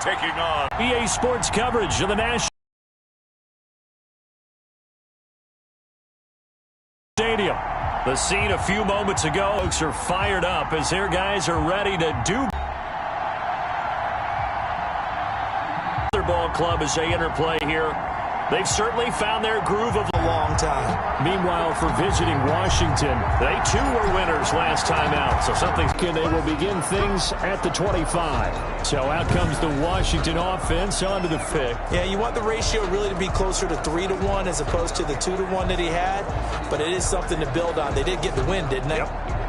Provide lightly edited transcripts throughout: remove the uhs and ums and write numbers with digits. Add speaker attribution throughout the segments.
Speaker 1: taking on
Speaker 2: EA Sports coverage of the National Stadium. The scene a few moments ago. Folks are fired up as their guys are ready to do their ball club as they interplay here. They've certainly found their groove of
Speaker 3: a long time.
Speaker 2: Meanwhile, for visiting Washington, they too were winners last time out. So they will begin things at the 25. So out comes the Washington offense onto the pick.
Speaker 3: Yeah, you want the ratio really to be closer to 3-1 as opposed to the 2-1 that he had. But it is something to build on. They did get the win, didn't they?
Speaker 2: Yep.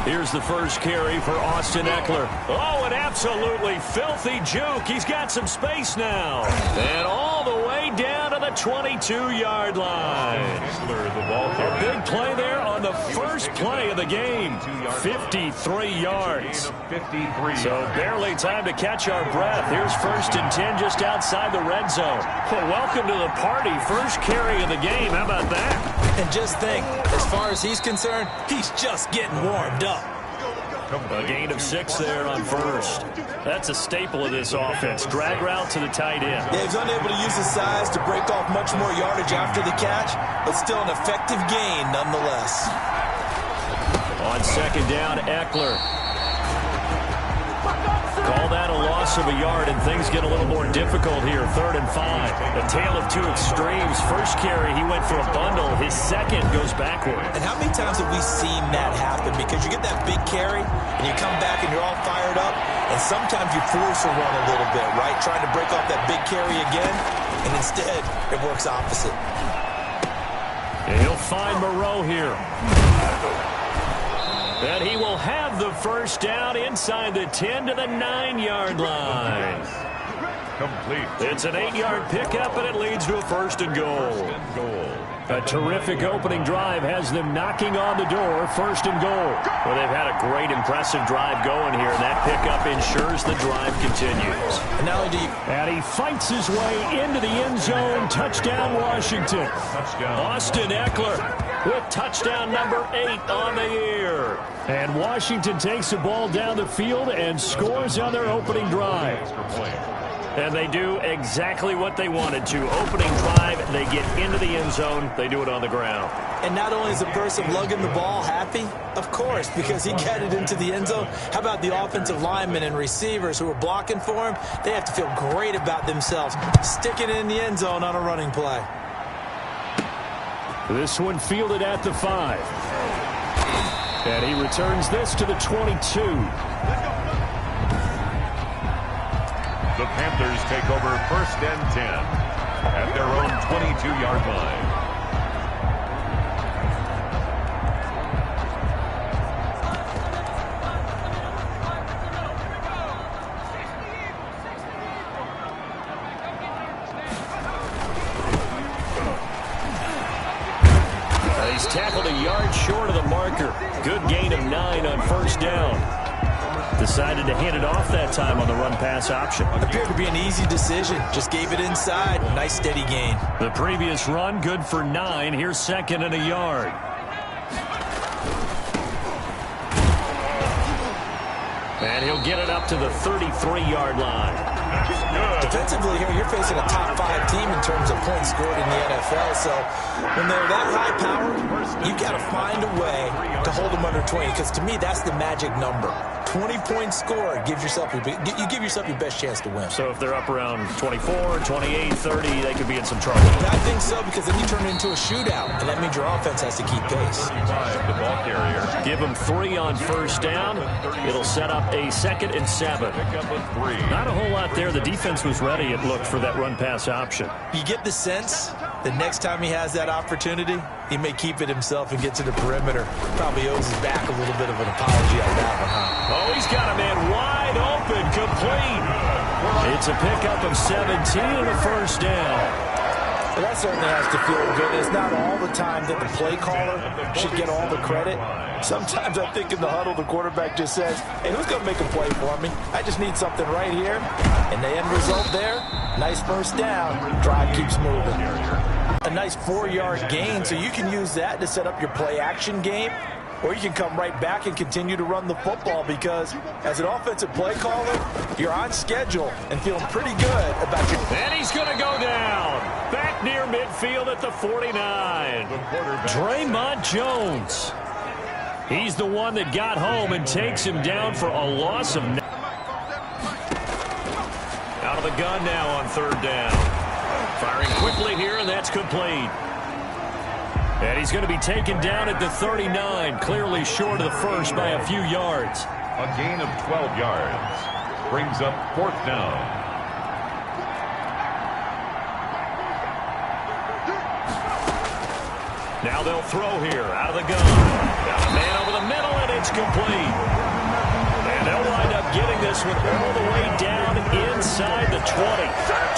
Speaker 2: Here's the first carry for Austin Eckler. Oh, an absolutely filthy juke. He's got some space now. And all the way down to the 22-yard line. A big play there on the first play of the game. 53 yards. So barely time to catch our breath. Here's 1st and 10 just outside the red zone. Well, welcome to the party. First carry of the game. How about that?
Speaker 3: And just think, as far as he's concerned, he's just getting warmed up.
Speaker 2: A gain of 6 there on first. That's a staple of this offense. Drag route to the tight end.
Speaker 3: Yeah, he's unable to use his size to break off much more yardage after the catch, but still an effective gain nonetheless.
Speaker 2: On 2nd down, Eckler. Call that a loss of a yard, and things get a little more difficult here. 3rd and 5. A tale of two extremes. First carry, he went for a bundle. His second goes backward.
Speaker 3: And how many times have we seen that happen? Because you get that big carry, and you come back and you're all fired up, and sometimes you force a run a little bit, right? Trying to break off that big carry again, and instead it works opposite.
Speaker 2: And he'll find Moreau here. And he will have the first down inside the 10 to the 9-yard line.
Speaker 1: complete.
Speaker 2: It's an 8-yard pickup, and it leads to a 1st and goal. A terrific opening drive has them knocking on the door. 1st and goal. Well, they've had a great, impressive drive going here, and that pickup ensures the drive continues. And he fights his way into the end zone. Touchdown, Washington. Austin Eckler with touchdown number 8 on the year. And Washington takes the ball down the field and scores on their opening drive. And they do exactly what they wanted to. Opening drive, they get into the end zone. They do it on the ground.
Speaker 3: And not only is the person lugging the ball happy, of course, because he got it into the end zone. How about the offensive linemen and receivers who are blocking for him? They have to feel great about themselves, sticking it in the end zone on a running play.
Speaker 2: This one fielded at the 5. And he returns this to the 22.
Speaker 1: The Panthers take over 1st and 10 at their own 22-yard line.
Speaker 2: He's tackled a yard short of the marker. Good gain of 9 on 1st down. Decided to hand it off that time on the run-pass option.
Speaker 3: Appeared to be an easy decision. Just gave it inside. Nice steady gain.
Speaker 2: The previous run good for 9. Here's 2nd and a yard. And he'll get it up to the 33-yard line.
Speaker 3: Defensively here, you're facing a top 5 team in terms of points scored in the NFL. So when they're that high-powered, you've got to find a way to hold them under 20. Because to me, that's the magic number. 20 points scored gives yourself you give yourself your best chance to win.
Speaker 2: So if they're up around 24, 28, 30, they could be in some trouble.
Speaker 3: I think so, because then you turn it into a shootout, and that means your offense has to keep pace.
Speaker 1: The ball carrier.
Speaker 2: Give them 3 on 1st down. It'll set up a 2nd and 7. Not a whole lot there. The defense was ready, it looked, for that run-pass option.
Speaker 3: You get the sense the next time he has that opportunity, he may keep it himself and get to the perimeter. Probably owes his back a little bit of an apology on that one, huh?
Speaker 2: Oh, he's got a man wide open, complete. It's a pickup of 17 and a 1st down.
Speaker 3: Well, that certainly has to feel good. It's not all the time that the play caller should get all the credit. Sometimes I think in the huddle, the quarterback just says, hey, who's going to make a play for me? I just need something right here. And the end result there, nice first down. Drive keeps moving. A nice 4-yard gain, so you can use that to set up your play-action game. Or you can come right back and continue to run the football because as an offensive play caller, you're on schedule and feeling pretty good about your...
Speaker 2: And he's going to go down. Back near midfield at the 49. Draymond Jones. He's the one that got home and takes him down for a loss of... Out of the gun now on third down. Firing quickly here, and that's complete. And he's going to be taken down at the 39, clearly short of the first by a few yards.
Speaker 1: A gain of 12 yards brings up fourth down.
Speaker 2: Now they'll throw here out of the gun. Got a man over the middle, and it's complete. And they'll wind up getting this one all the way down inside the 20.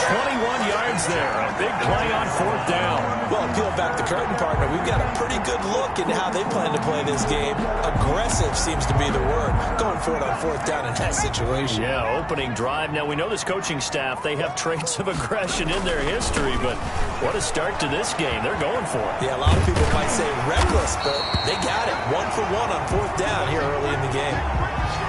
Speaker 2: 21 yards there. A big play on fourth down.
Speaker 3: Well, peel back the curtain, partner. We've got a pretty good look into how they plan to play this game. Aggressive seems to be the word. Going for it on fourth down in that situation.
Speaker 2: Yeah, opening drive. Now, we know this coaching staff, they have traits of aggression in their history, but what a start to this game. They're going for it.
Speaker 3: Yeah, a lot of people might say reckless, but they got it. 1 for 1 on fourth down here early in the game.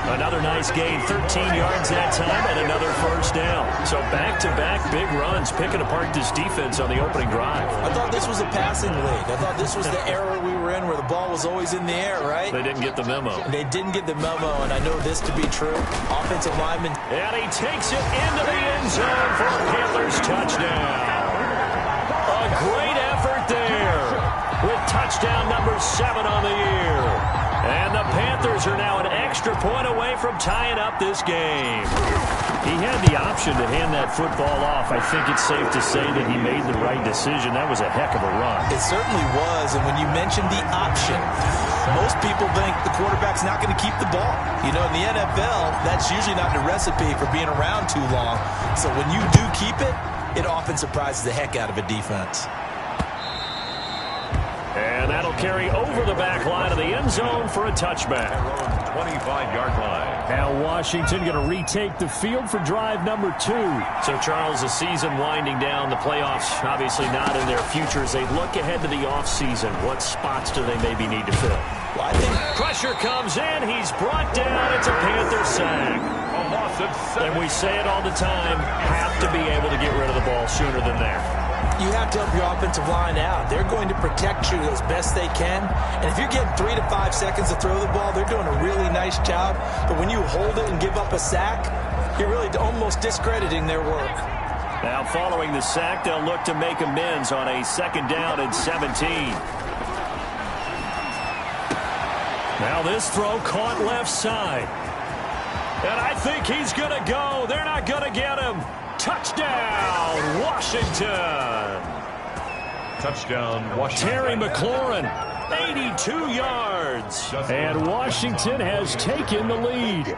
Speaker 2: Another nice gain, 13 yards that time, and another first down. So back-to-back big runs, picking apart this defense on the opening drive.
Speaker 3: I thought this was a passing league. I thought this was the era we were in where the ball was always in the air, right?
Speaker 2: They didn't get the memo.
Speaker 3: They didn't get the memo, and I know this to be true. Offensive lineman.
Speaker 2: And he takes it into the end zone for a Panthers touchdown. A great effort there with touchdown number 7 on the year. And the Panthers are now an extra point away from tying up this game. He had the option to hand that football off. I think it's safe to say that he made the right decision. That was a heck of a run.
Speaker 3: It certainly was. And when you mentioned the option, most people think the quarterback's not going to keep the ball. You know, in the NFL, that's usually not the recipe for being around too long. So when you do keep it, it often surprises the heck out of a defense.
Speaker 2: And that'll carry over the back line of the end zone for a touchback.
Speaker 1: 25-yard line.
Speaker 2: Now Washington going to retake the field for drive number 2. So, Charles, the season winding down, the playoffs obviously not in their future. As they look ahead to the offseason, what spots do they maybe need to fill?
Speaker 3: Well, I think
Speaker 2: pressure comes in. He's brought down. It's a Panther sack.
Speaker 1: A loss of 7.
Speaker 2: And we say it all the time, have to be able to get rid of the ball sooner than there.
Speaker 3: You have to help your offensive line out. They're going to protect you as best they can. And if you're getting 3 to 5 seconds to throw the ball, they're doing a really nice job. But when you hold it and give up a sack, you're really almost discrediting their work.
Speaker 2: Now following the sack, they'll look to make amends on a 2nd down and 17. Now this throw caught left side. And I think he's going to go. They're not going to get him. Touchdown, Washington.
Speaker 1: Touchdown, Washington.
Speaker 2: Terry McLaurin, 82 yards. And Washington has taken the lead.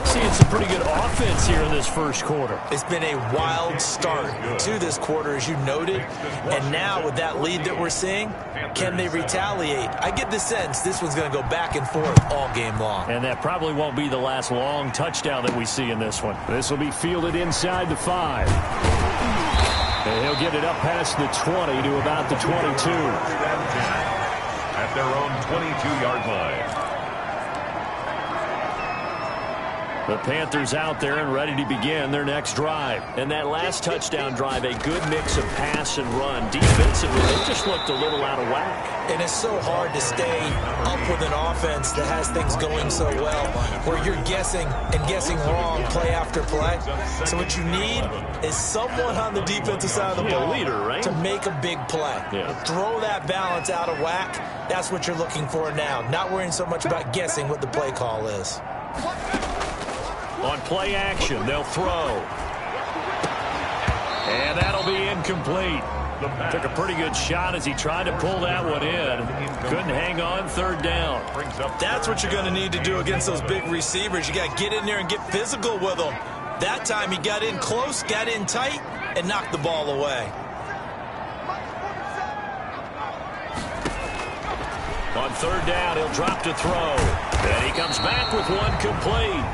Speaker 2: Seeing some pretty good offense here in this first quarter.
Speaker 3: It's been a wild start to this quarter, as you noted. And now with that lead that we're seeing, can they retaliate? I get the sense this one's going to go back and forth all game long.
Speaker 2: And that probably won't be the last long touchdown that we see in this one. This will be fielded inside the 5. And he'll get it up past the 20 to about the 22.
Speaker 1: At their own 22-yard line.
Speaker 2: The Panthers out there and ready to begin their next drive. And that last touchdown drive, a good mix of pass and run. Defensively, they just looked a little out of whack.
Speaker 3: And it's so hard to stay up with an offense that has things going so well, where you're guessing and guessing wrong play after play. So what you need is someone on the defensive side of the ball
Speaker 2: leader, right?
Speaker 3: to make a big play.
Speaker 2: Yeah.
Speaker 3: Throw that balance out of whack. That's what you're looking for now. Not worrying so much about guessing what the play call is.
Speaker 2: On play action, they'll throw. And that'll be incomplete. Took a pretty good shot as he tried to pull that one in. Couldn't hang on, 3rd down.
Speaker 3: That's what you're going to need to do against those big receivers. You got to get in there and get physical with them. That time he got in close, got in tight, and knock the ball away.
Speaker 2: On third down, he'll drop to throw. And he comes back with one complete.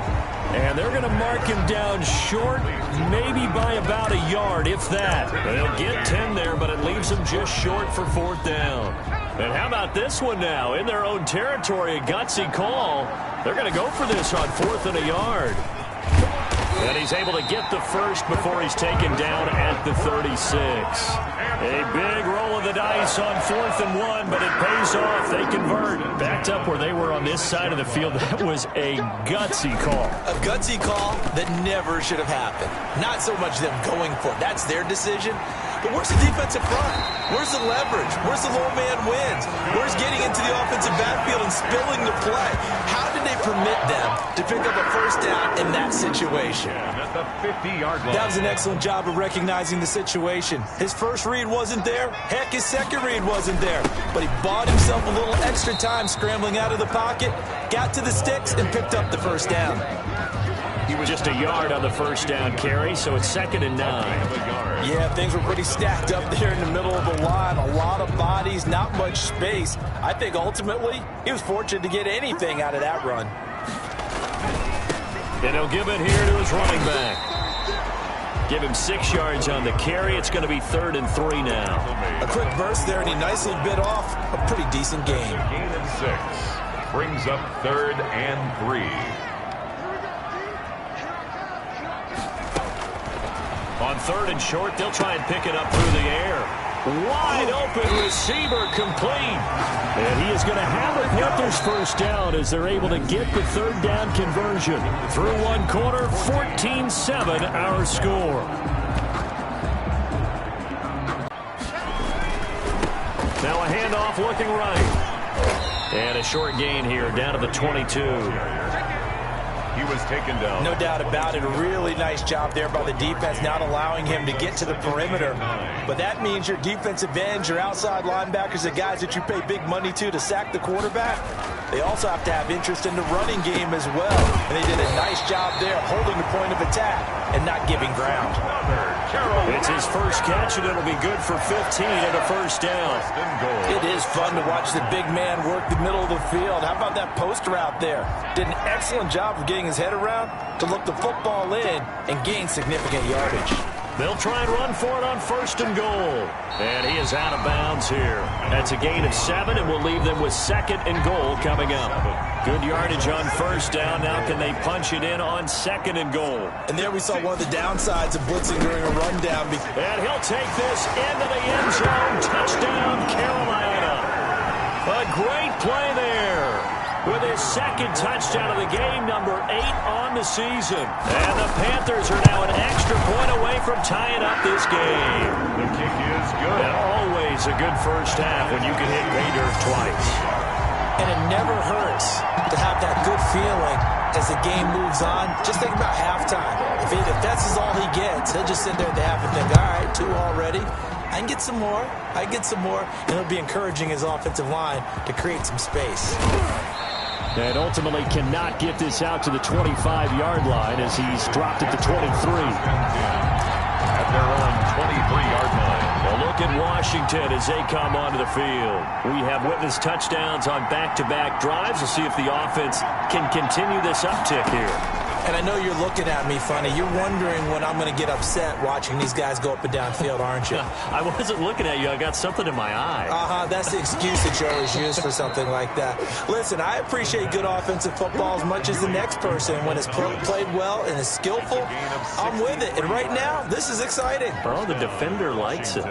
Speaker 2: And they're going to mark him down short, maybe by about a yard, if that. They'll get 10 there, but it leaves them just short for fourth down. And how about this one now? In their own territory, a gutsy call. They're going to go for this on fourth and a yard. And he's able to get the first before he's taken down at the 36. A big roll of the dice on 4th and 1, but it pays off. They convert. Backed up where they were on this side of the field. That was a gutsy call.
Speaker 3: A gutsy call that never should have happened. Not so much them going for it. That's their decision. But where's the defensive front? Where's the leverage? Where's the low man wins? Where's getting into the offensive backfield and spilling the play? How did they permit them to pick up a first down in that situation?
Speaker 1: At the 50-yard line.
Speaker 3: That was an excellent job of recognizing the situation. His first read wasn't there. Heck, his second read wasn't there. But he bought himself a little extra time scrambling out of the pocket, got to the sticks, and picked up the first down.
Speaker 2: He was just a yard on the first down carry, so it's 2nd and 9.
Speaker 3: Yeah, things were pretty stacked up there in the middle of the line. A lot of bodies, not much space. I think ultimately he was fortunate to get anything out of that run.
Speaker 2: And he'll give it here to his running back. Give him 6 yards on the carry. It's going to be 3rd and 3 now.
Speaker 3: A quick burst there, and he nicely bit off a pretty decent game.
Speaker 1: Gain of 6. Brings up 3rd and 3.
Speaker 2: On 3rd and short, they'll try and pick it up through the air. Wide open receiver complete. And he is going to have the Panthers first down as they're able to get the 3rd down conversion. Through one quarter, 14-7 our score. Now a handoff looking right. And a short gain here down to the 22.
Speaker 1: He was taken down.
Speaker 3: No doubt about it. A really nice job there by the defense, not allowing him to get to the perimeter. But that means your defensive ends, your outside linebackers, the guys that you pay big money to sack the quarterback, they also have to have interest in the running game as well. And they did a nice job there holding the point of attack and not giving ground.
Speaker 2: It's his first catch, and it'll be good for 15 and a first down.
Speaker 3: It is fun to watch the big man work the middle of the field. How about that post route there? Did an excellent job of getting his head around to look the football in and gain significant yardage.
Speaker 2: They'll try and run for it on 1st and goal. And he is out of bounds here. That's a gain of 7, and we'll leave them with 2nd and goal coming up. Good yardage on 1st down. Now can they punch it in on 2nd and goal?
Speaker 3: And there we saw one of the downsides of blitzing during a rundown.
Speaker 2: And he'll take this into the end zone. Touchdown, Carolina. A great play there. With his 2nd touchdown of the game, number 8 on the season. And the Panthers are now an extra point away from tying up this game.
Speaker 1: The kick is good.
Speaker 2: And always a good first half when you can hit pay dirt twice.
Speaker 3: And it never hurts to have that good feeling as the game moves on. Just think about halftime. If that's all he gets, he'll just sit there at the half and think, all right, 2 already. I can get some more. I can get some more. And it'll be encouraging his offensive line to create some space.
Speaker 2: And ultimately cannot get this out to the 25-yard line as he's dropped at the 23.
Speaker 1: At their own 23-yard line.
Speaker 2: Well, look at Washington as they come onto the field. We have witnessed touchdowns on back-to-back drives. We'll see if the offense can continue this uptick here.
Speaker 3: And I know you're looking at me funny. You're wondering when I'm going to get upset watching these guys go up and down field, aren't you?
Speaker 2: I wasn't looking at you. I got something in my eye.
Speaker 3: That's the excuse that you always use for something like that. Listen, I appreciate good offensive football as much as the next person. When it's played well and is skillful, I'm with it. And right now, this is exciting.
Speaker 2: Oh, the defender likes it.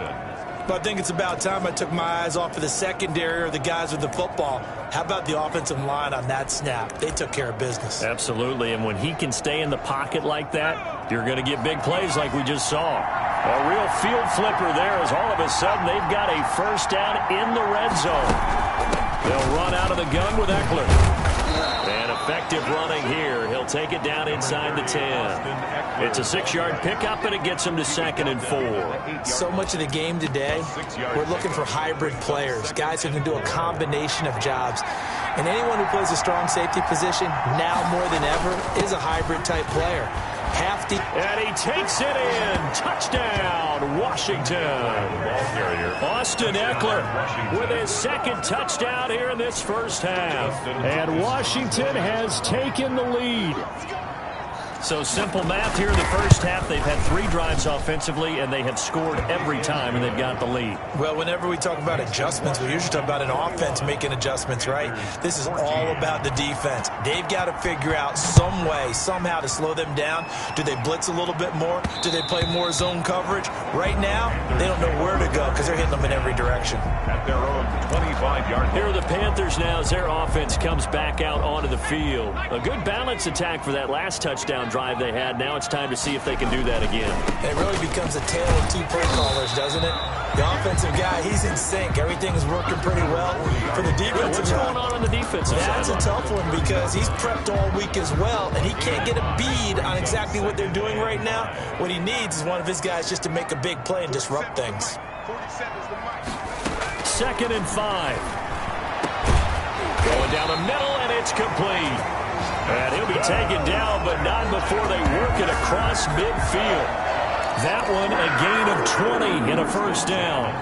Speaker 3: But I think it's about time I took my eyes off of the secondary or the guys with the football. How about the offensive line on that snap? They took care of business.
Speaker 2: Absolutely, and when he can stay in the pocket like that, you're going to get big plays like we just saw. A real field flipper there as all of a sudden they've got a first down in the red zone. They'll run out of the gun with Eckler. And effective running here. He'll take it down inside the 10. It's a 6-yard pickup, and it gets him to 2nd and 4.
Speaker 3: So much of the game today, we're looking for hybrid players, guys who can do a combination of jobs. And anyone who plays a strong safety position, now more than ever, is a hybrid-type player.
Speaker 2: And he takes it in. Touchdown, Washington. Austin Eckler with his second touchdown here in this first half. And Washington has taken the lead. So simple math here in the first half. They've had 3 drives offensively, and they have scored every time, and they've got the lead.
Speaker 3: Well, whenever we talk about adjustments, we usually talk about an offense making adjustments, right? This is all about the defense. They've got to figure out some way, somehow to slow them down. Do they blitz a little bit more? Do they play more zone coverage? Right now, they don't know where to go because they're hitting them in every direction.
Speaker 1: At their own 25-yard.
Speaker 2: Here are the Panthers now as their offense comes back out onto the field. A good balance attack for that last touchdown drive they had. Now it's time to see if they can do that again.
Speaker 3: It really becomes a tale of 2 play callers, doesn't it? The offensive guy, he's in sync. Everything is working pretty well. For the defensive
Speaker 2: What's going on the defensive side?
Speaker 3: That's a tough one because he's prepped all week as well, and he can't get a bead on exactly what they're doing right now. What he needs is one of his guys just to make a big play and disrupt things.
Speaker 2: 2nd and 5. Going down the middle, and it's complete. And he'll be taken down, but not before they work it across midfield. That one a gain of 20 in a first down.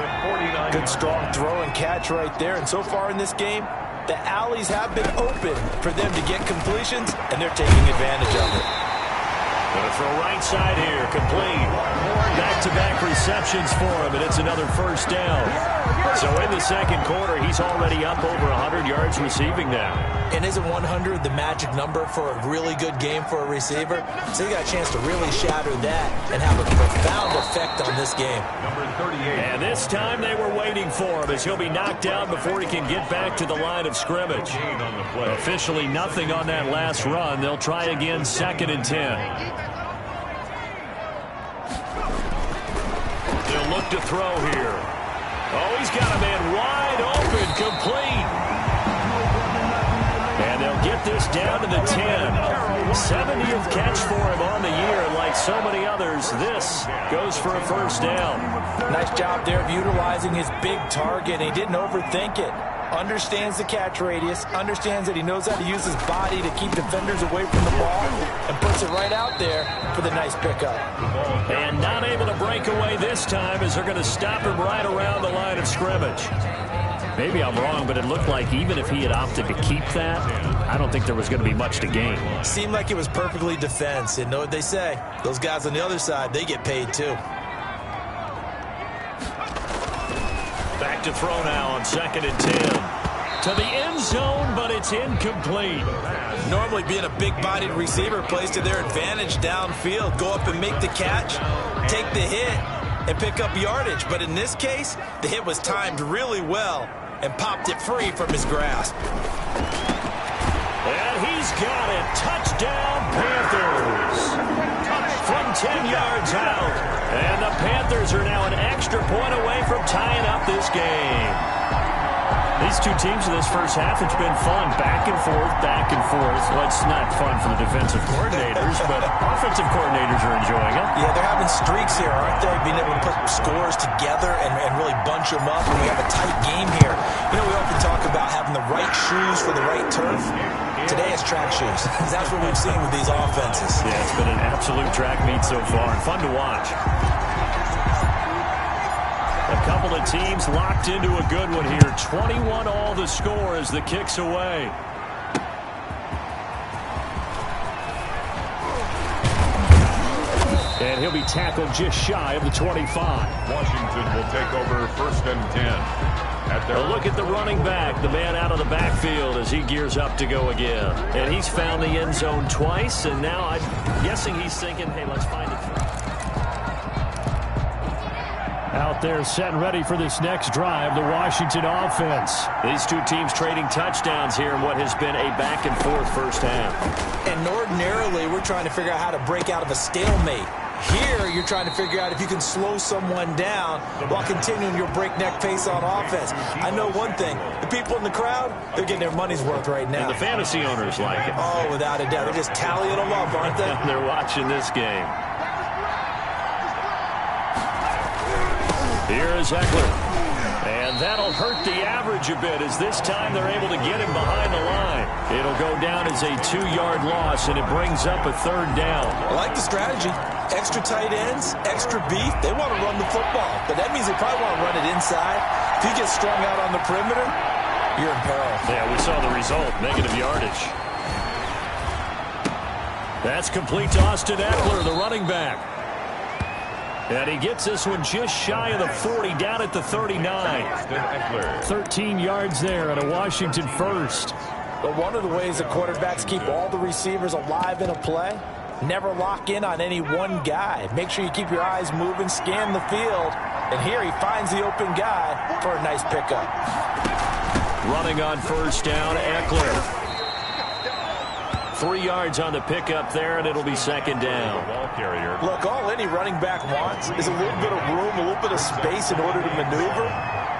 Speaker 3: Good strong throw and catch right there. And so far in this game, the alleys have been open for them to get completions, and they're taking advantage of it.
Speaker 2: Going to throw right side here, complete. Back-to-back receptions for him, and it's another first down. So in the second quarter, he's already up over 100 yards receiving now.
Speaker 3: And isn't 100 the magic number for a really good game for a receiver? So you got a chance to really shatter that and have a profound effect on this game.
Speaker 1: Number 38.
Speaker 2: And this time they were waiting for him as he'll be knocked down before he can get back to the line of scrimmage. Officially nothing on that last run. They'll try again 2nd and 10. They'll look to throw here. Oh, he's got a man wide open, complete. And they'll get this down to the 10. 70th catch for him on the year. And like so many others, this goes for a first down.
Speaker 3: Nice job there of utilizing his big target. He didn't overthink it. Understands the catch radius, understands that he knows how to use his body to keep defenders away from the ball, and puts it right out there for the nice pickup.
Speaker 2: And not able to break away this time as they're going to stop him right around the line of scrimmage. Maybe I'm wrong, but it looked like even if he had opted to keep that, I don't think there was going to be much to gain.
Speaker 3: Seemed like it was perfectly defense. And know what they say? Those guys on the other side, they get paid too.
Speaker 2: Back to throw now on 2nd and 10. To the end zone, but it's incomplete.
Speaker 3: Normally being a big-bodied receiver plays to their advantage downfield. Go up and make the catch, take the hit, and pick up yardage. But in this case, the hit was timed really well and popped it free from his grasp.
Speaker 2: And he's got it. Touchdown, Panthers. From 10 yards out. And the Panthers are now an extra point away from tying up this game. These two teams in this first half, it's been fun. Back and forth, back and forth. Well, it's not fun for the defensive coordinators, but offensive coordinators are enjoying it.
Speaker 3: Yeah, they're having streaks here, aren't they? Being able to put scores together and really bunch them up. And we have a tight game here. You know, we often talk about having the right shoes for the right turf. Today it's track shoes. That's what we've seen with these offenses.
Speaker 2: Yeah, it's been an absolute track meet so far and fun to watch. A couple of teams locked into a good one here. 21 all the score as the kick's away. And he'll be tackled just shy of the 25.
Speaker 1: Washington will take over 1st and 10.
Speaker 2: A look at the running back, the man out of the backfield as he gears up to go again. And he's found the end zone twice, and now I'm guessing he's thinking, hey, let's find it. Out there set and ready for this next drive, the Washington offense. These two teams trading touchdowns here in what has been a back-and-forth first half.
Speaker 3: And ordinarily, we're trying to figure out how to break out of a stalemate. Here, you're trying to figure out if you can slow someone down while continuing your breakneck pace on offense. I know one thing. The people in the crowd, they're getting their money's worth right now.
Speaker 2: And the fantasy owners like it.
Speaker 3: Oh, without a doubt. They're just tallying them up, aren't they?
Speaker 2: They're watching this game. Here is Eckler. And that'll hurt the average a bit, as this time they're able to get him behind the line. It'll go down as a 2-yard loss, and it brings up a 3rd down.
Speaker 3: I like the strategy. Extra tight ends, extra beef. They want to run the football, but that means they probably want to run it inside. If you get strung out on the perimeter, you're in peril.
Speaker 2: Yeah, we saw the result, negative yardage. That's complete to Austin Eckler, the running back. And he gets this one just shy of the 40, down at the 39. 13 yards there and a Washington first.
Speaker 3: But one of the ways the quarterbacks keep all the receivers alive in a play, never lock in on any one guy. Make sure you keep your eyes moving, scan the field. And here he finds the open guy for a nice pickup.
Speaker 2: Running on first down, Eckler. 3 yards on the pickup there, and it'll be 2nd down.
Speaker 3: Look, all any running back wants is a little bit of room, a little bit of space in order to maneuver.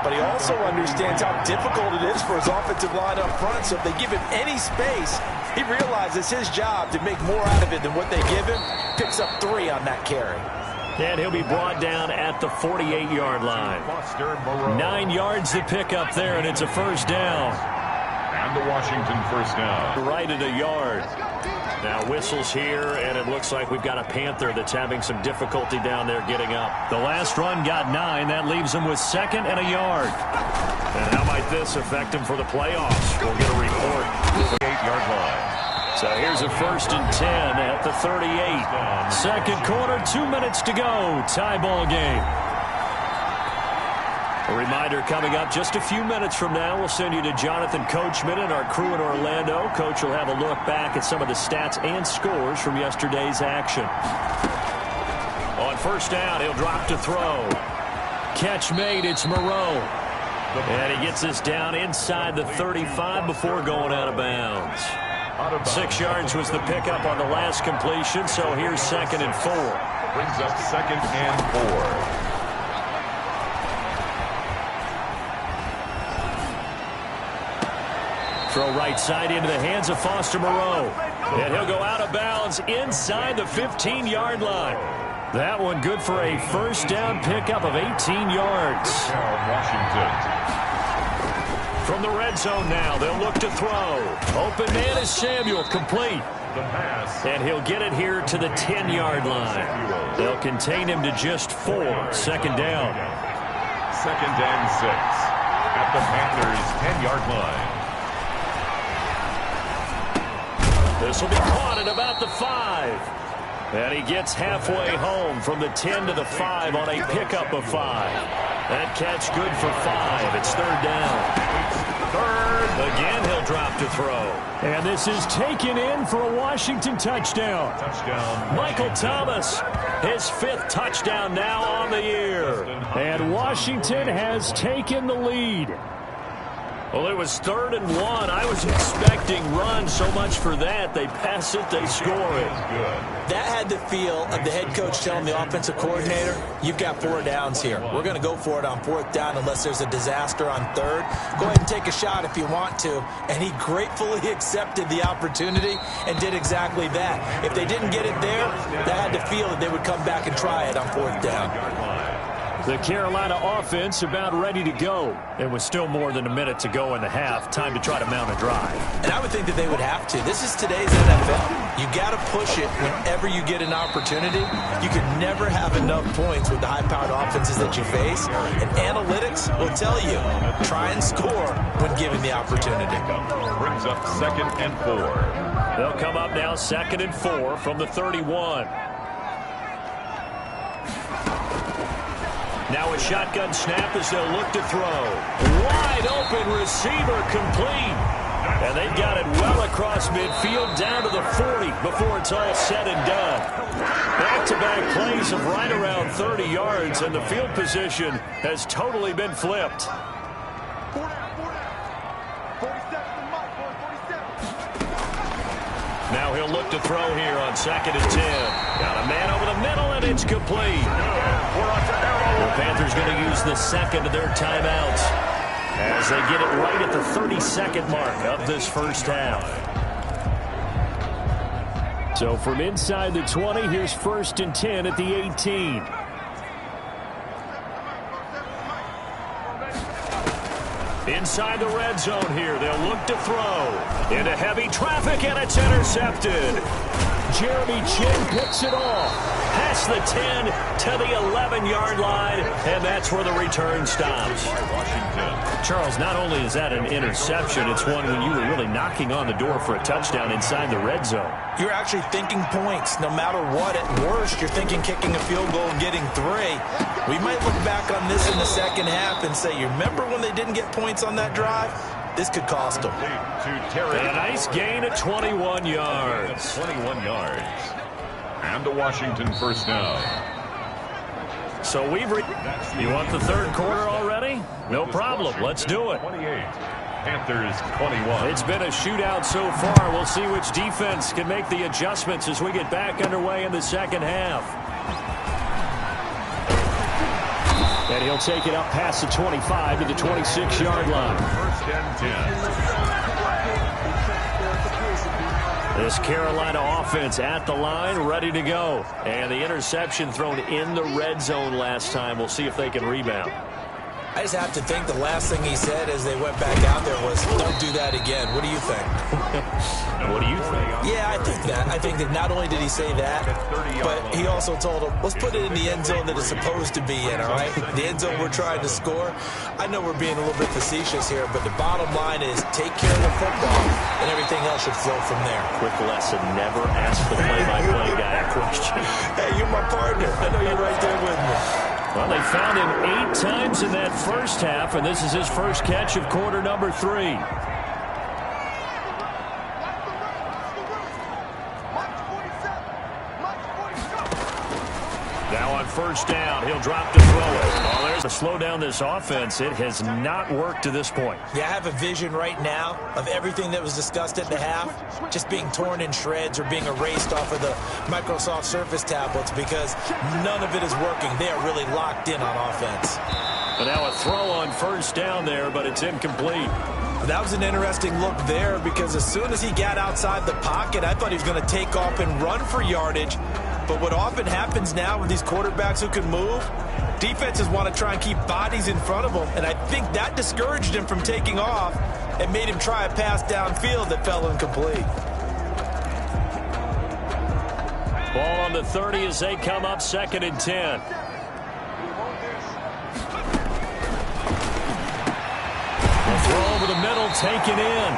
Speaker 3: But he also understands how difficult it is for his offensive line up front. So if they give him any space, he realizes his job to make more out of it than what they give him. Picks up 3 on that carry.
Speaker 2: And he'll be brought down at the 48-yard line. 9 yards to pick up there, and it's a 1st down.
Speaker 1: And the Washington 1st down.
Speaker 2: Right at a yard. Now whistles here, and it looks like we've got a Panther that's having some difficulty down there getting up. The last run got 9. That leaves him with 2nd and a yard. And how might this affect him for the playoffs? We'll get a report.
Speaker 1: 8-yard line.
Speaker 2: So here's a 1st and 10 at the 38. 2nd quarter, 2 minutes to go. Tie ball game. A reminder coming up just a few minutes from now. We'll send you to Jonathan Coachman and our crew in Orlando. Coach will have a look back at some of the stats and scores from yesterday's action. On 1st down, he'll drop to throw. Catch made, it's Moreau. And he gets this down inside the 35 before going out of bounds. 6 yards was the pickup on the last completion, so here's 2nd and 4.
Speaker 1: Brings up 2nd and 4.
Speaker 2: Throw right side into the hands of Foster Moreau. And he'll go out of bounds inside the 15-yard line. That one good for a 1st down pickup of 18 yards.
Speaker 1: Washington.
Speaker 2: From the red zone now, they'll look to throw. Open man is Samuel, complete. And he'll get it here to the 10-yard line. They'll contain him to just 4. 2nd down.
Speaker 1: 2nd and 6 at the Panthers' 10-yard line.
Speaker 2: This will be caught at about the 5. And he gets halfway home from the 10 to the 5 on a pickup of 5. That catch good for 5. It's 3rd down. 3rd. Again, he'll drop to throw. And this is taken in for a Washington touchdown. Michael Thomas, his 5th touchdown now on the year. And Washington has taken the lead. Well, it was 3rd and 1. I was expecting run, so much for that. They pass it, they score it.
Speaker 3: That had the feel of the head coach telling the offensive coordinator, you've got 4 downs here. We're going to go for it on 4th down unless there's a disaster on 3rd. Go ahead and take a shot if you want to. And he gratefully accepted the opportunity and did exactly that. If they didn't get it there, that had the feel that they would come back and try it on 4th down.
Speaker 2: The Carolina offense about ready to go. And with still more than a minute to go in the half, time to try to mount a drive.
Speaker 3: And I would think that they would have to. This is today's NFL. You got to push it whenever you get an opportunity. You can never have enough points with the high-powered offenses that you face. And analytics will tell you, try and score when given the opportunity.
Speaker 1: Brings up 2nd and 4.
Speaker 2: They'll come up now 2nd and 4 from the 31. Now a shotgun snap as they'll look to throw. Wide open receiver complete. And they've got it well across midfield down to the 40 before it's all said and done. Back-to-back plays of right around 30 yards, and the field position has totally been flipped. Now he'll look to throw here on 2nd and 10. Got a man over the middle, and it's complete. The Panthers going to use the 2nd of their timeouts as they get it right at the 32nd mark of this 1st half. So from inside the 20, here's 1st and 10 at the 18. Inside the red zone here, they'll look to throw. Into heavy traffic, and it's intercepted. Jeremy Chin picks it off. Past the 10 to the 11-yard line, and that's where the return stops. Charles, not only is that an interception, it's one when you were really knocking on the door for a touchdown inside the red zone.
Speaker 3: You're actually thinking points. No matter what, at worst, you're thinking kicking a field goal and getting 3. We might look back on this in the second half and say, you remember when they didn't get points on that drive? This could cost them.
Speaker 2: And a nice gain at 21 yards.
Speaker 1: 21 yards. And the Washington first down.
Speaker 2: So you want the third quarter already? No problem. Let's do it.
Speaker 1: 28. Panthers 21.
Speaker 2: It's been a shootout so far. We'll see which defense can make the adjustments as we get back underway in the second half. And he'll take it up past the 25 to the 26-yard line.
Speaker 1: First and 10.
Speaker 2: This Carolina offense at the line, ready to go. And the interception thrown in the red zone last time. We'll see if they can rebound.
Speaker 3: I just have to think the last thing he said as they went back out there was, don't do that again. What do you think?
Speaker 2: What do you think?
Speaker 3: Yeah, I think that. I think that not only did he say that, but he also told him, let's put it in the end zone that it's supposed to be in, all right? The end zone we're trying to score. I know we're being a little bit facetious here, but the bottom line is take care of the football, and everything else should flow from there.
Speaker 2: Quick lesson, never ask the play-by-play guy a question.
Speaker 3: Hey, you're my partner. I know you're right there with me.
Speaker 2: Well, they found him 8 times in that first half, and this is his first catch of quarter number 3. Now on first down, he'll drop to throw it. Well, there's to slow down this offense. It has not worked to this point.
Speaker 3: Yeah, I have a vision right now of everything that was discussed at the half just being torn in shreds or being erased off of the Microsoft Surface tablets because none of it is working. They are really locked in on offense.
Speaker 2: But now a throw on first down there, but it's incomplete.
Speaker 3: That was an interesting look there because as soon as he got outside the pocket, I thought he was going to take off and run for yardage. But what often happens now with these quarterbacks who can move, defenses want to try and keep bodies in front of them, and I think that discouraged him from taking off and made him try a pass downfield that fell incomplete.
Speaker 2: Ball on the 30 as they come up 2nd and 10. The throw over the middle taken in.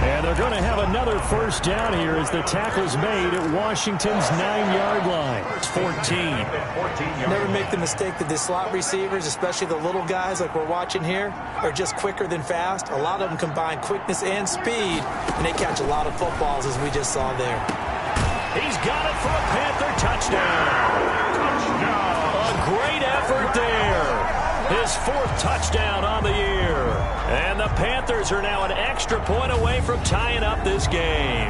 Speaker 2: And they're going to have another first down here as the tackle's made at Washington's 9-yard line. It's 14.
Speaker 3: Never make the mistake that the slot receivers, especially the little guys like we're watching here, are just quicker than fast. A lot of them combine quickness and speed, and they catch a lot of footballs as we just saw there.
Speaker 2: He's got it for a Panther touchdown. A great effort there. His 4th touchdown on the year. And the Panthers are now an extra point away from tying up this game.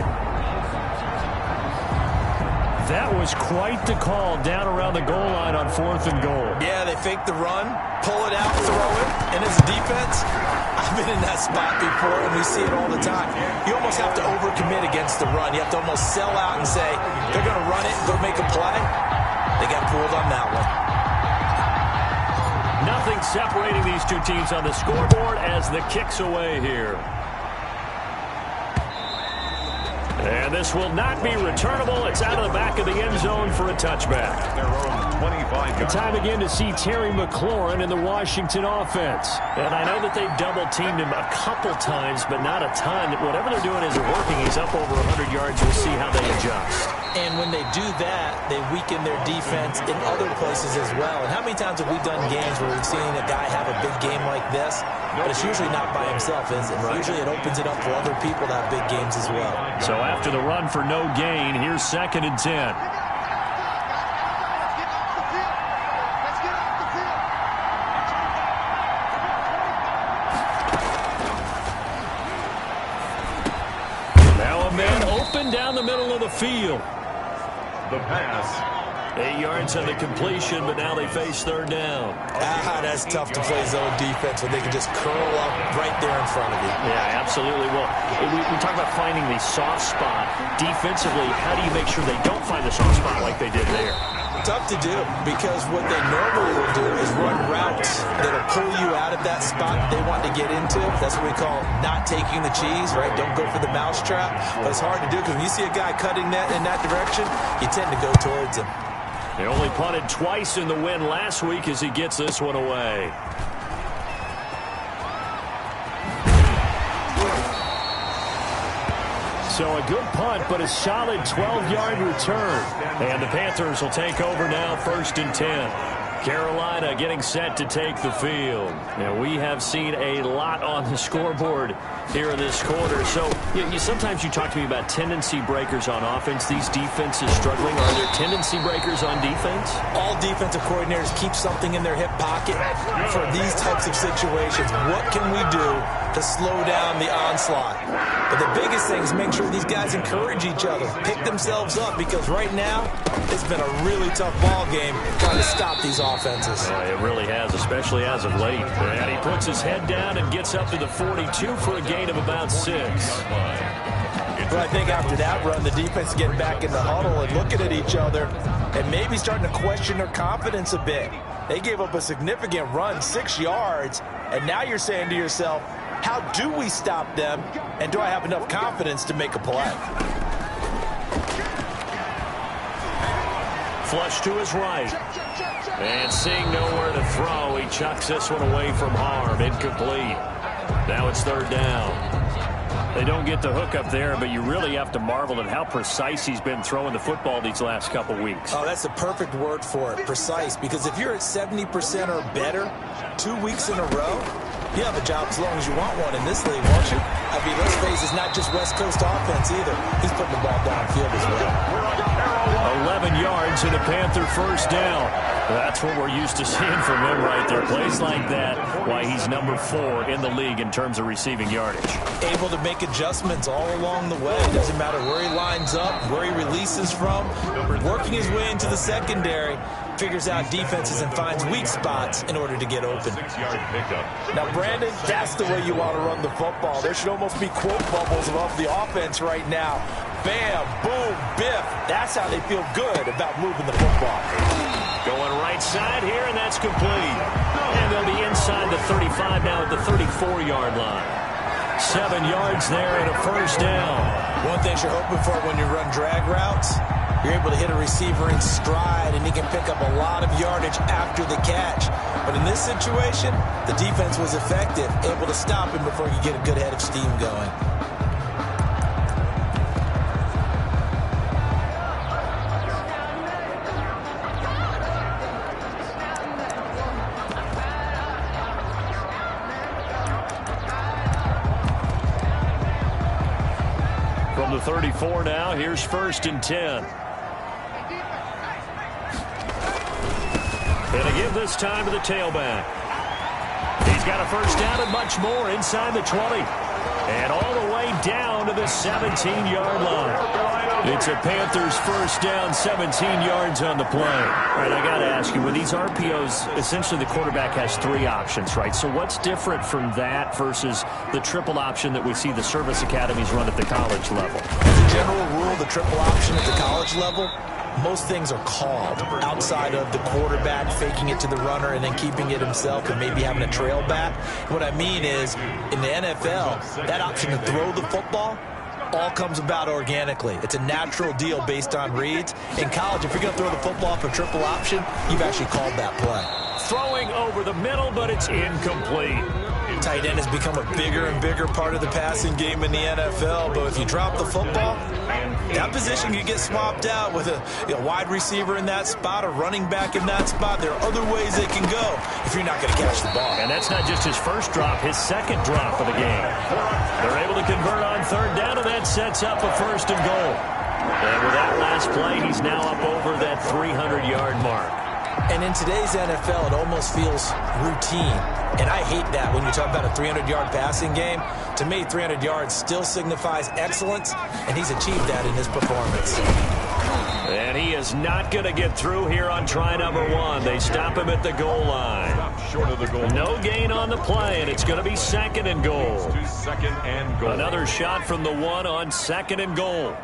Speaker 2: That was quite the call down around the goal line on 4th and goal.
Speaker 3: Yeah, they fake the run, pull it out, throw it. And as a defense, I've been in that spot before, and we see it all the time. You almost have to overcommit against the run. You have to almost sell out and say, they're going to run it, go make a play. They got fooled on that one.
Speaker 2: Nothing separating these two teams on the scoreboard as the kick's away here. And this will not be returnable. It's out of the back of the end zone for a touchback.
Speaker 1: Their own 25.
Speaker 2: Time again to see Terry McLaurin in the Washington offense. And I know that they've double-teamed him a couple times, but not a ton. Whatever they're doing isn't working. He's up over 100 yards. We'll see how they adjust.
Speaker 3: And when they do that, they weaken their defense in other places as well. And how many times have we done games where we've seen a guy have a big game like this? But it's usually not by himself, is it? Right. Usually it opens it up for other people to have big games as well.
Speaker 2: So after the run for no gain, here's 2nd and 10. Now a man open down the middle of the field.
Speaker 1: The pass.
Speaker 2: 8 yards on the completion, but now they face 3rd down.
Speaker 3: That's tough to play zone defense when they can just curl up right there in front of you.
Speaker 2: Yeah, absolutely. Well, we talk about finding the soft spot. Defensively, how do you make sure they don't find the soft spot like they did there?
Speaker 3: Tough to do, because what they normally will do is run routes that'll pull you out of that spot that they want to get into. That's what we call not taking the cheese, right? Don't go for the mousetrap. But it's hard to do, because when you see a guy cutting that in that direction, you tend to go towards him.
Speaker 2: He only punted twice in the win last week as he gets this one away. So a good punt, but a solid 12-yard return. And the Panthers will take over now, 1st and 10. Carolina getting set to take the field. Now, we have seen a lot on the scoreboard here in this quarter. So sometimes you talk to me about tendency breakers on offense. These defenses struggling. Are there tendency breakers on defense?
Speaker 3: All defensive coordinators keep something in their hip pocket for these types of situations. What can we do to slow down the onslaught? But the biggest thing is make sure these guys encourage each other, pick themselves up, because right now it's been a really tough ball game trying to stop these offenses.
Speaker 2: It really has, especially as of late. And he puts his head down and gets up to the 42 for a gain of about 6.
Speaker 3: But I think after that run, the defense is getting back in the huddle and looking at each other and maybe starting to question their confidence a bit. They gave up a significant run, 6 yards, and now you're saying to yourself, how do we stop them, and do I have enough confidence to make a play?
Speaker 2: Flush to his right. And seeing nowhere to throw, he chucks this one away from harm. Incomplete. Now it's 3rd down. They don't get the hook up there, but you really have to marvel at how precise he's been throwing the football these last couple weeks.
Speaker 3: Oh, that's the perfect word for it, precise. Because if you're at 70% or better 2 weeks in a row, you have a job as long as you want one in this league, won't you? I mean, let's face it, it's not just West Coast offense either. He's putting the ball downfield as well.
Speaker 2: 11 yards and a Panther 1st down. That's what we're used to seeing from him right there. Plays like that, why he's number 4 in the league in terms of receiving yardage.
Speaker 3: Able to make adjustments all along the way. Doesn't matter where he lines up, where he releases from. Working his way into the secondary, figures out defenses and finds weak spots in order to get open.
Speaker 1: 6-yard pickup.
Speaker 3: Now, Brandon, that's the way you want to run the football. There should almost be quote bubbles above the offense right now. Bam, boom, biff. That's how they feel good about moving the football.
Speaker 2: Going right side here, and that's complete. And they'll be inside the 35 now at the 34-yard line. 7 yards there and a 1st down.
Speaker 3: One thing you're hoping for when you run drag routes, you're able to hit a receiver in stride, and he can pick up a lot of yardage after the catch. But in this situation, the defense was effective, able to stop him before you get a good head of steam going.
Speaker 2: From the 34 now, here's 1st and 10. And they give this time to the tailback. He's got a 1st down and much more inside the 20. And all the way down to the 17-yard line. It's a Panthers 1st down, 17 yards on the play. All right, I got to ask you, with these RPOs, essentially the quarterback has 3 options, right? So what's different from that versus the triple option that we see the service academies run at the college level?
Speaker 3: As a general rule, the triple option at the college level, most things are called outside of the quarterback faking it to the runner and then keeping it himself and maybe having a trail back. What I mean is, in the NFL, that option to throw the football all comes about organically. It's a natural deal based on reads. In college, if you're going to throw the football for triple option, you've actually called that play.
Speaker 2: Throwing over the middle, but it's incomplete.
Speaker 3: Tight end has become a bigger and bigger part of the passing game in the NFL, but if you drop the football, that position can get swapped out with a wide receiver in that spot, a running back in that spot. There are other ways they can go if you're not going to catch the ball.
Speaker 2: And that's not just his 1st drop, his 2nd drop of the game. They're able to convert on 3rd down, and that sets up a 1st and goal. And with that last play, he's now up over that 300-yard mark.
Speaker 3: And in today's NFL, it almost feels routine. And I hate that when you talk about a 300-yard passing game. To me, 300 yards still signifies excellence, and he's achieved that in his performance.
Speaker 2: And he is not going to get through here on try number 1. They stop him at the goal line.
Speaker 1: Short of the goal.
Speaker 2: No gain on the play, and it's going to be 2nd and goal.
Speaker 1: 2nd and goal.
Speaker 2: Another shot from the 1 on 2nd and goal.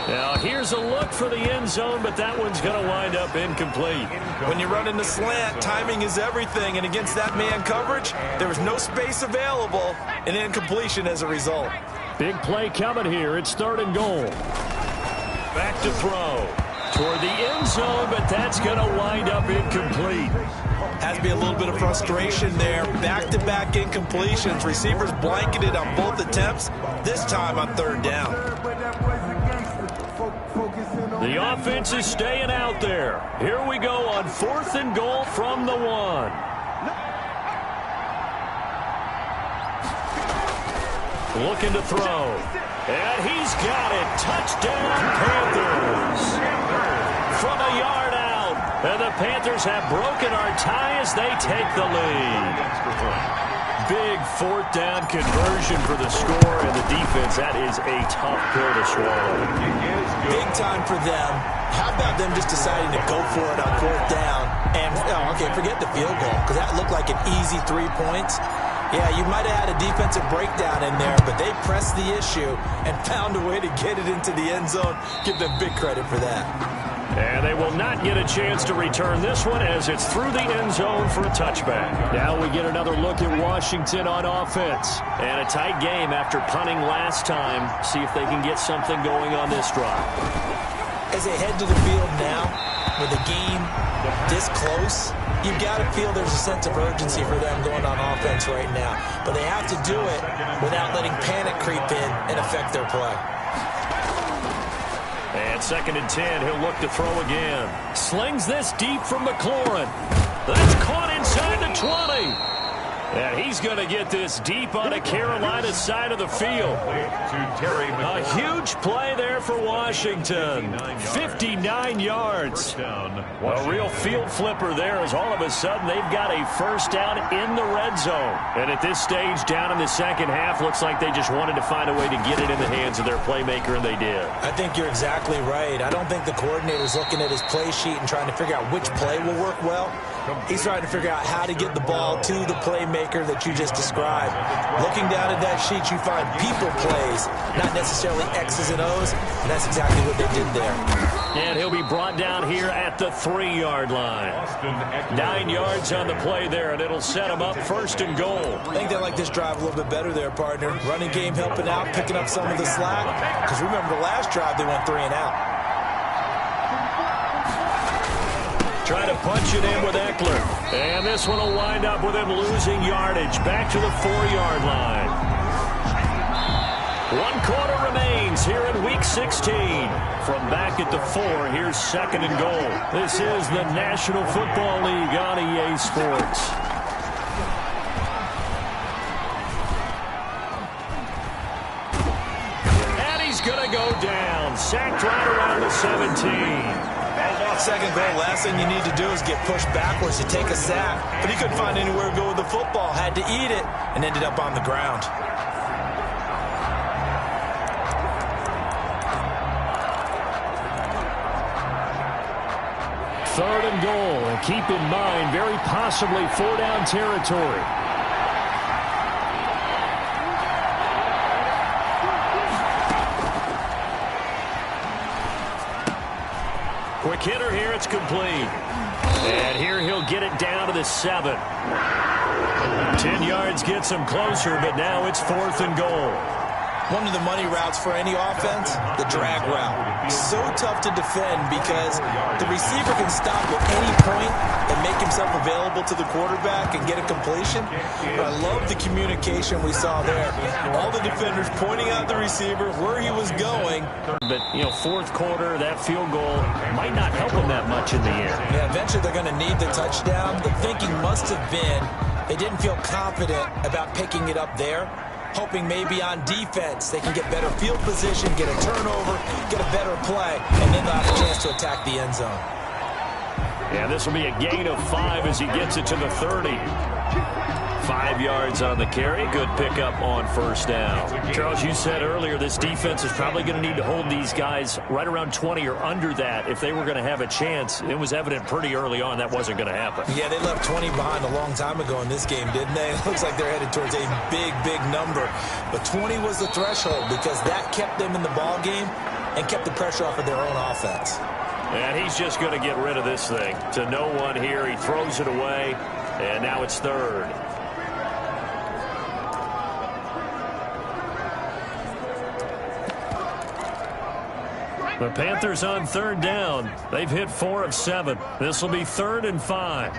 Speaker 2: Now here's a look for the end zone, but that one's going to wind up incomplete.
Speaker 3: When you run in the slant, timing is everything, and against that man coverage, there was no space available, and incompletion as a result.
Speaker 2: Big play coming here. It's 3rd and goal. Back to throw. Toward the end zone, but that's going to wind up incomplete.
Speaker 3: Has to be a little bit of frustration there. Back-to-back incompletions. Receivers blanketed on both attempts, this time on 3rd down.
Speaker 2: The offense is staying out there. Here we go on 4th and goal from the 1. Looking to throw. And he's got it. Touchdown, Panthers. From a yard out. And the Panthers have broken our tie as they take the lead. Big 4th down conversion for the score, and the defense, that is a tough pill to swallow.
Speaker 3: Big time for them. How about them just deciding to go for it on 4th down? And, okay, forget the field goal, because that looked like an easy 3 points. Yeah, you might have had a defensive breakdown in there, but they pressed the issue and found a way to get it into the end zone. Give them big credit for that.
Speaker 2: And they will not get a chance to return this one as it's through the end zone for a touchback. Now we get another look at Washington on offense. And a tight game after punting last time. See if they can get something going on this drive.
Speaker 3: As they head to the field now, with the game this close, you've got to feel there's a sense of urgency for them going on offense right now. But they have to do it without letting panic creep in and affect their play.
Speaker 2: And 2nd and 10, he'll look to throw again. Slings this deep from McLaurin. That's caught inside the 20. And he's going to get this deep on a Carolina side of the field. A huge play there for Washington. 59 yards. A real field flipper there as all of a sudden they've got a 1st down in the red zone. And at this stage, down in the 2nd half, looks like they just wanted to find a way to get it in the hands of their playmaker, and they did.
Speaker 3: I think you're exactly right. I don't think the coordinator's looking at his play sheet and trying to figure out which play will work well. He's trying to figure out how to get the ball to the playmaker that you just described. Looking down at that sheet, you find people plays, not necessarily X's and O's, and that's exactly what they did there.
Speaker 2: And he'll be brought down here at the 3-yard line. 9 yards on the play there, and it'll set him up 1st and goal.
Speaker 3: I think they like this drive a little bit better there, partner. Running game helping out, picking up some of the slack. Because remember, the last drive, they went 3 and out.
Speaker 2: Trying to punch it in with Eckler. And this one will wind up with him losing yardage. Back to the 4-yard line. 1 quarter remains here in Week 16. From back at the 4, here's 2nd and goal. This is the National Football League on EA Sports. And he's going to go down. Sacked right around the 17.
Speaker 3: 2nd goal, last thing you need to do is get pushed backwards to take a sack. But he couldn't find anywhere to go with the football, had to eat it, and ended up on the ground.
Speaker 2: Third and goal, and keep in mind, very possibly 4-down territory. Quick hitter here, it's complete. And here he'll get it down to the 7. 10 yards gets him closer, but now it's 4th and goal.
Speaker 3: One of the money routes for any offense, the drag route. So tough to defend because the receiver can stop at any point and make himself available to the quarterback and get a completion. But I love the communication we saw there. All the defenders pointing out the receiver, where he was going.
Speaker 2: But, you know, 4th quarter, that field goal might not help him that much in the end.
Speaker 3: Yeah, eventually they're going to need the touchdown. The thinking must have been they didn't feel confident about picking it up there. Hoping maybe on defense they can get better field position, get a turnover, get a better play, and then they'll have a chance to attack the end zone.
Speaker 2: Yeah, this will be a gain of 5 as he gets it to the 30. 5 yards on the carry. Good pickup on 1st down. Charles, you said earlier this defense is probably going to need to hold these guys right around 20 or under that if they were going to have a chance. It was evident pretty early on that wasn't going to happen.
Speaker 3: Yeah, they left 20 behind a long time ago in this game, didn't they? It looks like they're headed towards a big, big number. But 20 was the threshold because that kept them in the ball game and kept the pressure off of their own offense.
Speaker 2: And he's just going to get rid of this thing. To no one here. He throws it away, and now it's third. The Panthers on third down. They've hit 4 of 7. This will be 3rd and 5.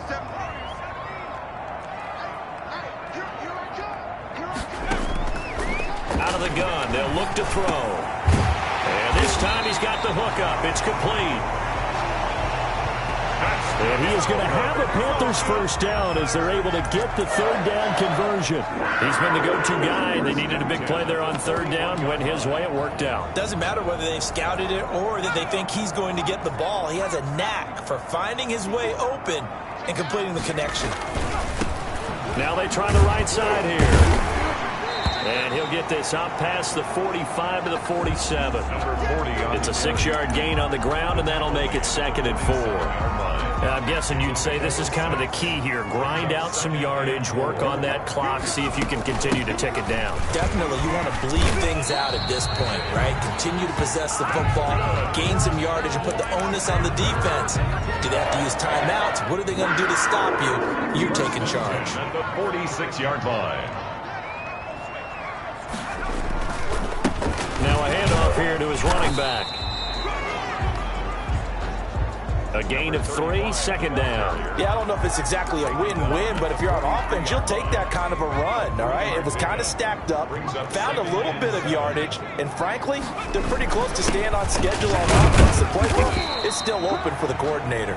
Speaker 2: Out of the gun. They'll look to throw. And this time he's got the hook up. It's complete. And he is going to have a Panthers first down as they're able to get the third down conversion. He's been the go-to guy. They needed a big play there on third down. Went his way. It worked out.
Speaker 3: Doesn't matter whether they've scouted it or that they think he's going to get the ball. He has a knack for finding his way open and completing the connection.
Speaker 2: Now they try the right side here. And he'll get this out past the 45 to the 47.
Speaker 1: Number 40
Speaker 2: it's a 6-yard gain on the ground, and that'll make it 2nd and 4. I'm guessing you'd say this is kind of the key here. Grind out some yardage, work on that clock, see if you can continue to tick it down.
Speaker 3: Definitely, you want to bleed things out at this point, right? Continue to possess the football, gain some yardage, and put the onus on the defense. Do they have to use timeouts? What are they going to do to stop you? You're taking charge.
Speaker 1: At the 46-yard line.
Speaker 2: Now a handoff here to his running back. A gain of 3, 2nd down.
Speaker 3: Yeah, I don't know if it's exactly a win-win, but if you're on offense, you'll take that kind of a run, all right? It was kind of stacked up, found a little bit of yardage, and frankly, they're pretty close to staying on schedule on offense. The playbook is still open for the coordinator.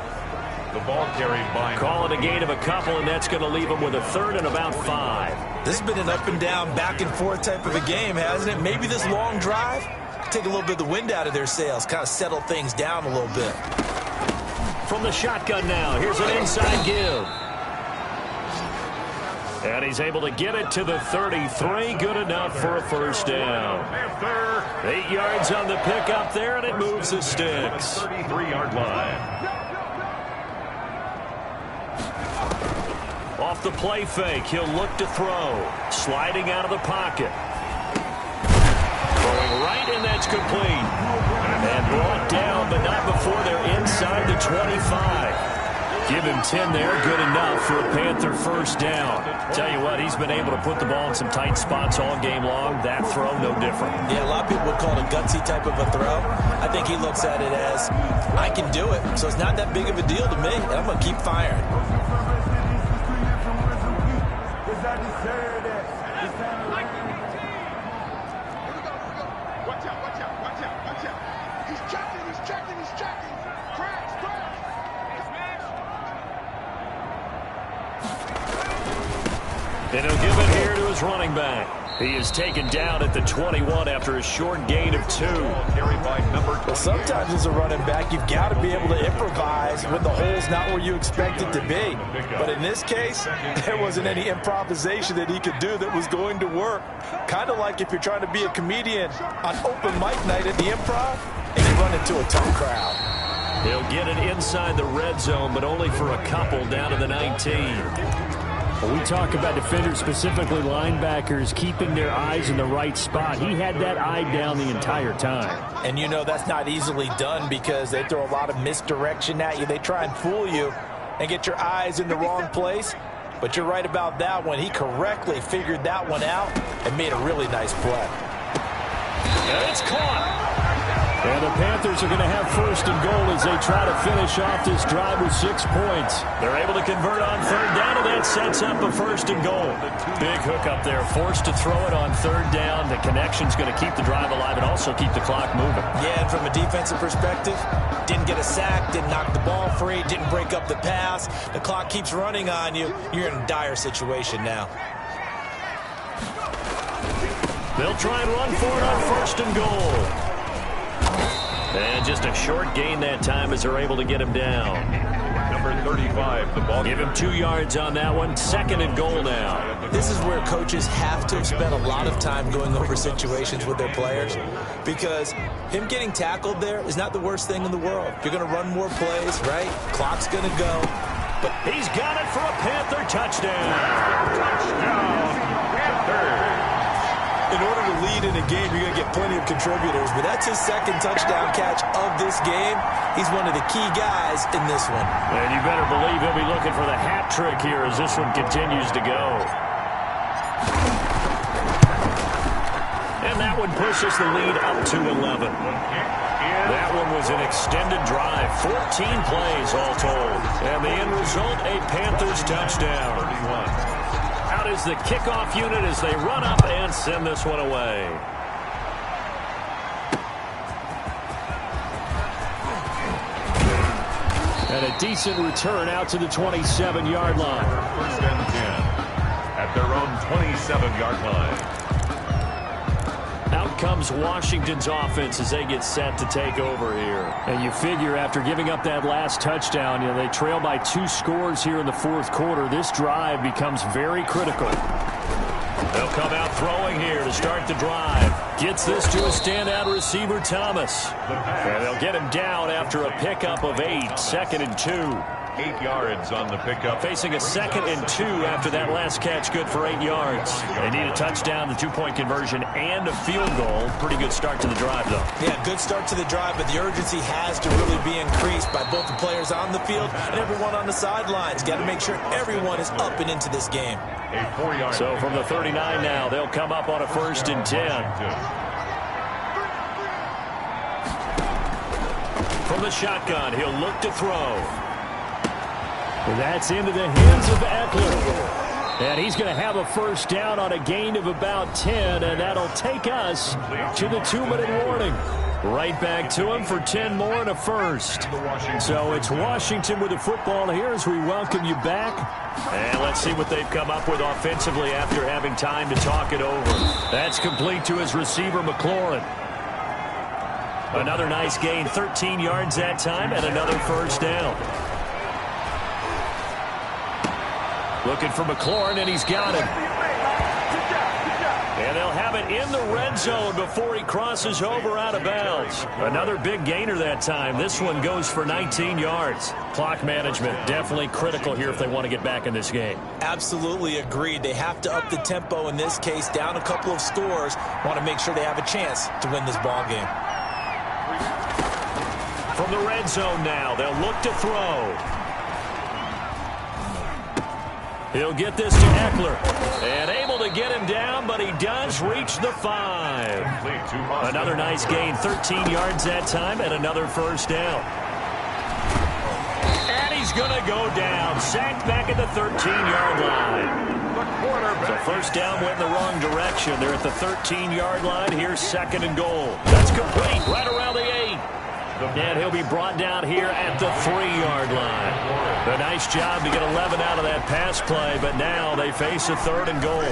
Speaker 1: The ball carried by.
Speaker 2: Call it a gain of a couple, and that's going to leave him with a 3rd and about 5.
Speaker 3: This has been an up-and-down, back-and-forth type of a game, hasn't it? Maybe this long drive could take a little bit of the wind out of their sails, kind of settle things down a little bit.
Speaker 2: From the shotgun now, here's an inside give. And he's able to get it to the 33. Good enough for a first down. 8 yards on the pickup there, and it moves the sticks.
Speaker 1: 33-yard line.
Speaker 2: Off the play fake, he'll look to throw. Sliding out of the pocket. Throwing right, and that's complete. And brought down, but not before they're inside the 25. Give him 10 there, good enough for a Panther first down. Tell you what, he's been able to put the ball in some tight spots all game long. That throw, no different.
Speaker 3: Yeah, a lot of people would call it a gutsy type of a throw. I think he looks at it as, I can do it, so it's not that big of a deal to me, and I'm going to keep firing.
Speaker 2: And he'll give it here to his running back. He is taken down at the 21 after a short gain of 2.
Speaker 1: Carried by number 20.
Speaker 3: Well, sometimes as a running back, you've got to be able to improvise when the hole's not where you expect it to be. But in this case, there wasn't any improvisation that he could do that was going to work. Kind of like if you're trying to be a comedian on open mic night at the Improv and you run into a tough crowd.
Speaker 2: He'll get it inside the red zone, but only for a couple down to the 19.
Speaker 4: When we talk about defenders, specifically linebackers, keeping their eyes in the right spot, he had that eye down the entire time.
Speaker 3: And you know that's not easily done because they throw a lot of misdirection at you. They try and fool you and get your eyes in the wrong place. But you're right about that one. He correctly figured that one out and made a really nice play.
Speaker 2: And it's caught.
Speaker 4: And the Panthers are going to have 1st and goal as they try to finish off this drive with 6 points.
Speaker 2: They're able to convert on third down, and that sets up a 1st and goal. Big hook up there, forced to throw it on third down. The connection's going to keep the drive alive and also keep the clock moving.
Speaker 3: Yeah, and from a defensive perspective, didn't get a sack, didn't knock the ball free, didn't break up the pass. The clock keeps running on you. You're in a dire situation now.
Speaker 2: They'll try and run for it on 1st and goal. And just a short gain that time as they're able to get him down.
Speaker 1: Number 35, the ball.
Speaker 2: Give him 2 yards on that one. 2nd and goal now.
Speaker 3: This is where coaches have to spend a lot of time going over situations with their players because him getting tackled there is not the worst thing in the world. You're going to run more plays, right? Clock's going to go.
Speaker 2: But he's got it for a Panther touchdown.
Speaker 1: Touchdown, Panthers.
Speaker 3: In order to lead in a game, you're going to get plenty of contributors, but that's his second touchdown catch of this game. He's one of the key guys in this one.
Speaker 2: And you better believe he'll be looking for the hat trick here as this one continues to go. And that one pushes the lead up to 11. That one was an extended drive, 14 plays all told. And the end result, a Panthers touchdown. Out is the kickoff unit as they run up and send this one away.
Speaker 4: And a decent return out to the 27-yard line.
Speaker 1: First and 10 at their own 27-yard line.
Speaker 2: Out comes Washington's offense as they get set to take over here.
Speaker 4: And you figure after giving up that last touchdown, they trail by 2 scores here in the fourth quarter. This drive becomes very critical.
Speaker 2: They'll come out throwing here to start the drive. Gets this to a standout receiver, Thomas. And they'll get him down after a pickup of 8, 2nd and 2.
Speaker 1: 8 yards on the pickup.
Speaker 2: Facing a 2nd and 2 after that last catch, good for 8 yards. They need a touchdown, the 2-point conversion, and a field goal. Pretty good start to the drive, though.
Speaker 3: Yeah, good start to the drive, but the urgency has to really be increased by both the players on the field and everyone on the sidelines. Got to make sure everyone is up and into this game.
Speaker 1: A 4-yard.
Speaker 2: So from the 39 now, they'll come up on a 1st and 10. From the shotgun, he'll look to throw.
Speaker 4: And that's into the hands of Eckler. And he's going to have a first down on a gain of about 10, and that'll take us to the 2-minute warning. Right back to him for 10 more and a first. So it's Washington with the football here as we welcome you back.
Speaker 2: And let's see what they've come up with offensively after having time to talk it over. That's complete to his receiver, McLaurin. Another nice gain, 13 yards that time, and another first down. Looking for McLaurin, and he's got him. And they'll have it in the red zone before he crosses over out of bounds. Another big gainer that time. This one goes for 19 yards. Clock management definitely critical here if they want to get back in this game.
Speaker 3: Absolutely agreed. They have to up the tempo in this case, down a couple of scores. Want to make sure they have a chance to win this ball game.
Speaker 2: From the red zone now, they'll look to throw. He'll get this to Eckler. And able to get him down, but he does reach the 5. Another nice gain, 13 yards that time, and another first down. And he's going to go down. Sacked back at the 13-yard line. So first down went in the wrong direction. They're at the 13-yard line. Here's 2nd and goal. That's complete right around the 8. And he'll be brought down here at the 3-yard line. A nice job to get 11 out of that pass play, but now they face a 3rd and goal.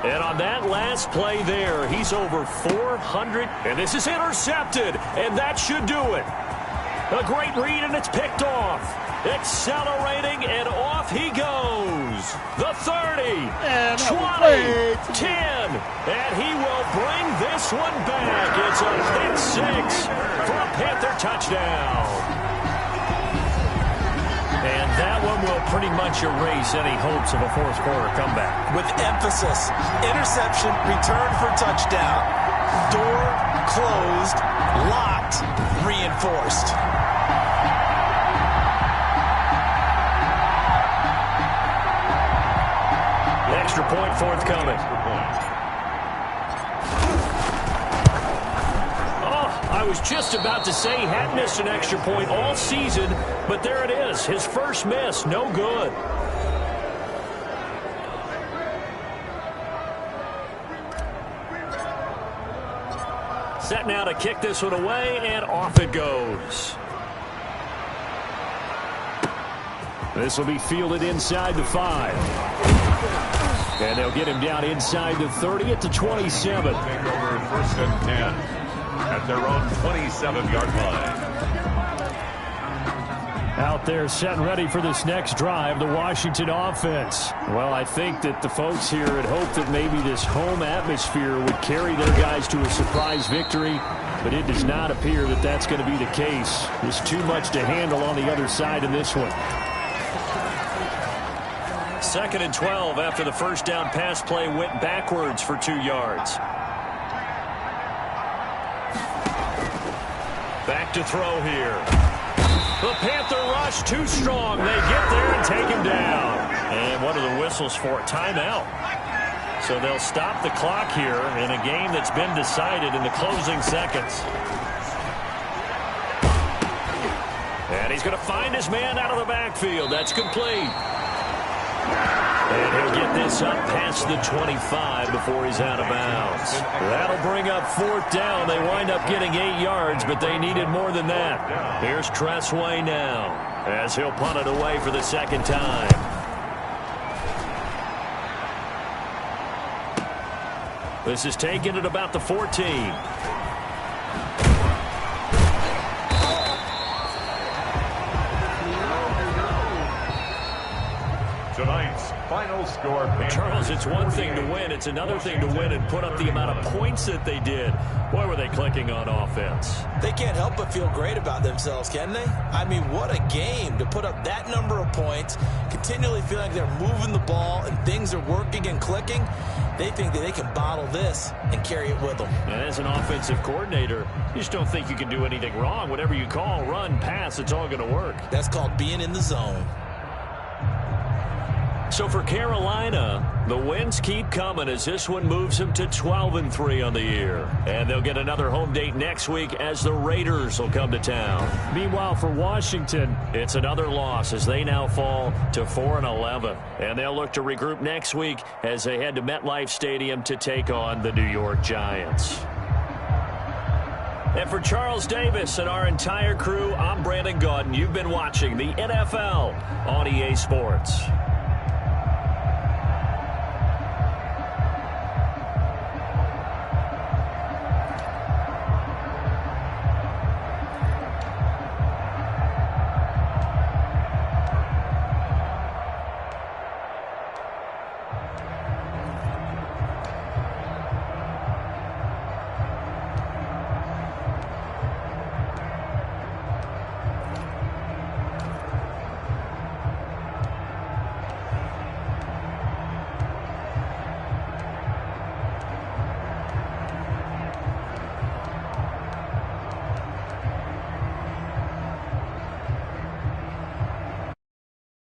Speaker 2: And on that last play there, he's over 400, and this is intercepted, and that should do it. A great read, and it's picked off. Accelerating, and off he goes. The 30, and 20, 10, and he will bring this one back. It's a pick 6 for a Panther touchdown. And that one will pretty much erase any hopes of a fourth quarter comeback.
Speaker 3: With emphasis, interception, return for touchdown. Door closed, locked, reinforced.
Speaker 2: Extra point forthcoming. I was just about to say he hadn't missed an extra point all season, but there it is. His first miss, no good. Set now to kick this one away, and off it goes.
Speaker 4: This will be fielded inside the 5. And they'll get him down inside the 30 at the 27.
Speaker 1: Take over 1st and 10 at their own 27-yard line.
Speaker 4: Out there set and ready for this next drive, the Washington offense. Well, I think that the folks here had hoped that maybe this home atmosphere would carry their guys to a surprise victory, but it does not appear that that's going to be the case. There's too much to handle on the other side in this one.
Speaker 2: 2nd and 12 after the first down pass play went backwards for 2 yards. Back to throw here. The Panther rush too strong. They get there and take him down. And what are the whistles for? Timeout. So they'll stop the clock here in a game that's been decided in the closing seconds. And he's going to find his man out of the backfield. That's complete. And he'll get this up past the 25 before he's out of bounds. That'll bring up 4th down. They wind up getting 8 yards, but they needed more than that. Here's Tressway now as he'll punt it away for the 2nd time. This is taken at about the 14.
Speaker 1: Tonight's final score.
Speaker 2: Charles, it's one thing to win. It's another thing to win and put up the amount of points that they did. Boy, were they clicking on offense.
Speaker 3: They can't help but feel great about themselves, can they? I mean, what a game to put up that number of points, continually feel like they're moving the ball and things are working and clicking. They think that they can bottle this and carry it with them.
Speaker 2: And as an offensive coordinator, you just don't think you can do anything wrong. Whatever you call, run, pass, it's all going to work.
Speaker 3: That's called being in the zone.
Speaker 2: So for Carolina, the wins keep coming as this one moves them to 12-3 on the year. And they'll get another home date next week as the Raiders will come to town.
Speaker 4: Meanwhile, for Washington,
Speaker 2: it's another loss as they now fall to 4-11. And they'll look to regroup next week as they head to MetLife Stadium to take on the New York Giants. And for Charles Davis and our entire crew, I'm Brandon Gaudin. You've been watching the NFL on EA Sports.